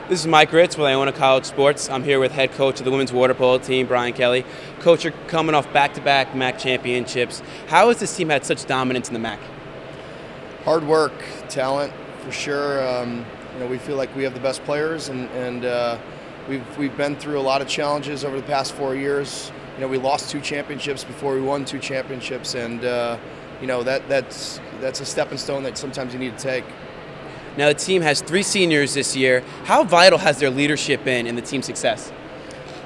This is Mike Ritz with Iona College Sports. I'm here with head coach of the women's water polo team, Brian Kelly. Coach, you're coming off back-to-back MAAC championships. How has this team had such dominance in the MAAC? Hard work, talent, for sure. We feel like we have the best players, and we've been through a lot of challenges over the past 4 years. We lost 2 championships before we won 2 championships, and that's a stepping stone that sometimes you need to take. Now the team has 3 seniors this year. How vital has their leadership been in the team's success?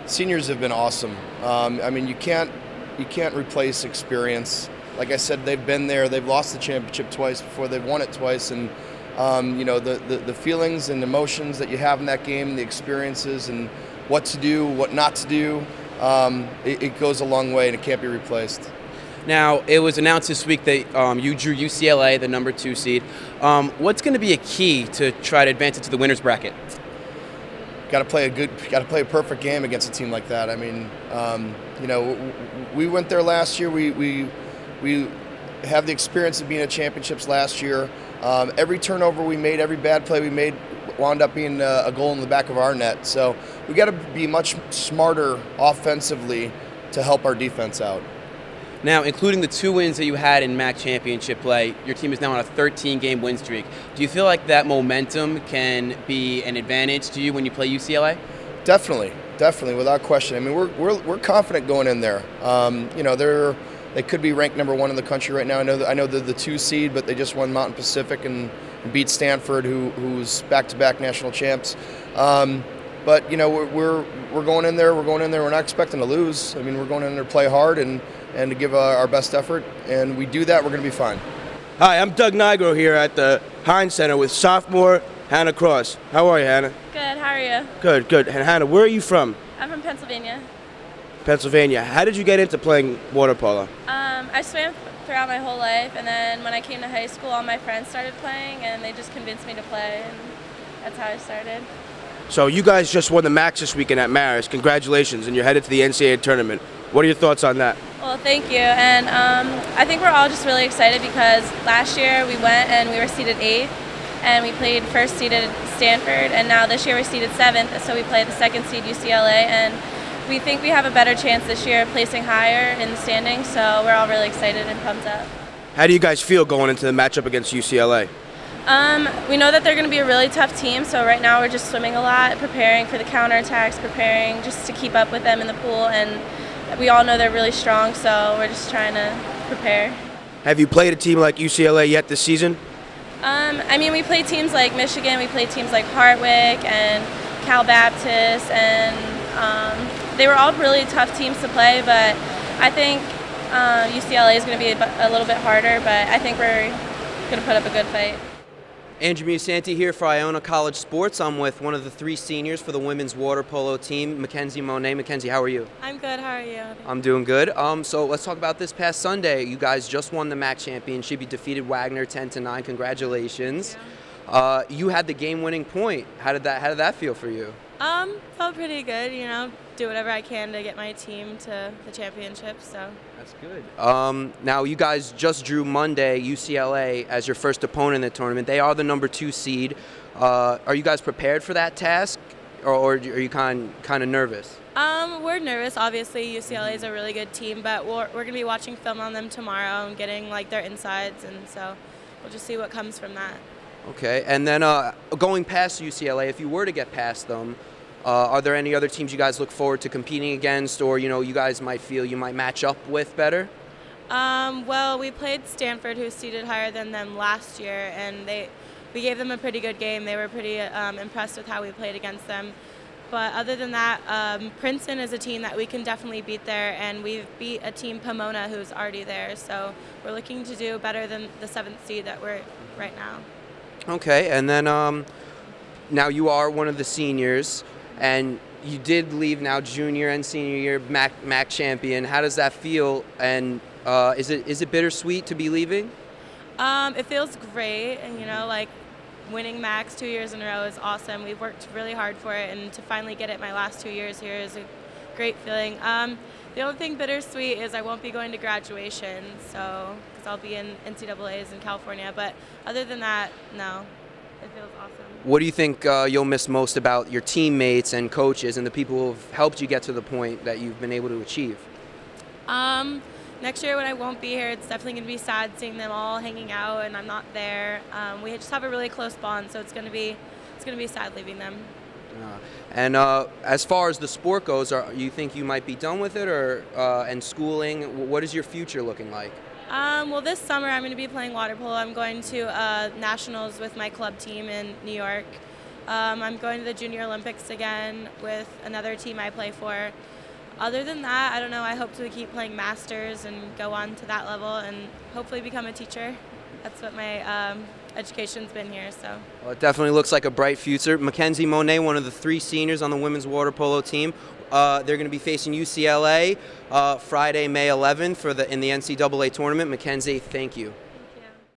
Seniors have been awesome. You can't replace experience. Like I said, they've been there. They've lost the championship twice before. They've won it twice, and the feelings and emotions that you have in that game, the experiences, and what to do, what not to do, it goes a long way, and it can't be replaced. Now, it was announced this week that you drew UCLA, the number 2 seed. What's going to be a key to try to advance it to the winner's bracket? Got to play a perfect game against a team like that. We went there last year. We have the experience of being at championships last year. Every turnover we made, every bad play we made, wound up being a goal in the back of our net. So we got to be much smarter offensively to help our defense out. Now, including the 2 wins that you had in MAAC championship play, your team is now on a 13-game win streak. Do you feel like that momentum can be an advantage to you when you play UCLA? Definitely, without question. We're confident going in there. They could be ranked number 1 in the country right now. I know they're the 2 seed, but they just won Mountain Pacific and beat Stanford, who's back-to-back national champs. But we're going in there. We're not expecting to lose. We're going in there to play hard and to give our best effort, and we do that, we're going to be fine. Hi, I'm Doug Nigro here at the Heinz Center with sophomore Hannah Cross. How are you, Hannah? Good, how are you? Good. And Hannah, where are you from? I'm from Pennsylvania. Pennsylvania. How did you get into playing water polo? I swam throughout my whole life, and then when I came to high school, all my friends started playing, and they just convinced me to play, and that's how I started. So you guys just won the MAAC this weekend at Marist. Congratulations, and you're headed to the NCAA tournament. What are your thoughts on that? Well, thank you, and I think we're all just really excited because last year we went and we were seeded 8th, and we played first seeded Stanford, and now this year we're seeded 7th, so we played the 2nd seed UCLA, and we think we have a better chance this year of placing higher in the standings, so we're all really excited and pumped up. How do you guys feel going into the matchup against UCLA? We know that they're going to be a really tough team, so right now we're just swimming a lot, preparing for the counterattacks, preparing just to keep up with them in the pool, and we all know they're really strong, so we're just trying to prepare. Have you played a team like UCLA yet this season? We played teams like Michigan, we played teams like Hartwick and Cal Baptist, and they were all really tough teams to play, but I think UCLA is going to be a little bit harder, but I think we're going to put up a good fight. Andrew Musante here for Iona College Sports. I'm with one of the 3 seniors for the women's water polo team, Mackenzie Monet. Mackenzie, how are you? I'm good. How are you? I'm doing good. So let's talk about this past Sunday. You guys just won the MAAC championship. You defeated Wagner 10-9. Congratulations. You had the game-winning point. How did that feel for you? Felt pretty good. Do whatever I can to get my team to the championship. So that's good. Now you guys just drew Monday UCLA as your first opponent in the tournament. They are the number 2 seed. Are you guys prepared for that task, or are you kind of nervous? We're nervous. Obviously, UCLA is a really good team, but we're going to be watching film on them tomorrow and getting their insides, and so we'll just see what comes from that. Okay, and then going past UCLA, if you were to get past them, are there any other teams you guys look forward to competing against, or you guys might feel you might match up with better? Well, we played Stanford, who's seeded higher than them last year, and we gave them a pretty good game. They were pretty impressed with how we played against them. But other than that, Princeton is a team that we can definitely beat there, and we've beat a team, Pomona, who's already there. So we're looking to do better than the 7th seed that we're right now. Okay, and then now you are one of the seniors, and you did leave now junior and senior year MAAC champion. How does that feel, and is it bittersweet to be leaving? It feels great, and winning MAACs 2 years in a row is awesome. We've worked really hard for it, and to finally get it my last 2 years here is a great feeling. The only thing bittersweet is I won't be going to graduation, because I'll be in NCAAs in California. But other than that, no. it feels awesome. What do you think you'll miss most about your teammates and coaches and the people who have helped you get to the point that you've been able to achieve? Next year when I won't be here, it's definitely going to be sad seeing them all hanging out and I'm not there. We just have a really close bond, so it's going to be sad leaving them. And as far as the sport goes, you think you might be done with it, or and schooling? What is your future looking like? Well, this summer I'm going to be playing water polo. I'm going to nationals with my club team in New York. I'm going to the Junior Olympics again with another team I play for. Other than that, I don't know. I hope to keep playing masters and go on to that level and hopefully become a teacher. That's what my education's been here. So. Well, it definitely looks like a bright future. Mackenzie Monet, one of the 3 seniors on the women's water polo team. They're going to be facing UCLA Friday, May 11th in the NCAA tournament. Mackenzie, thank you.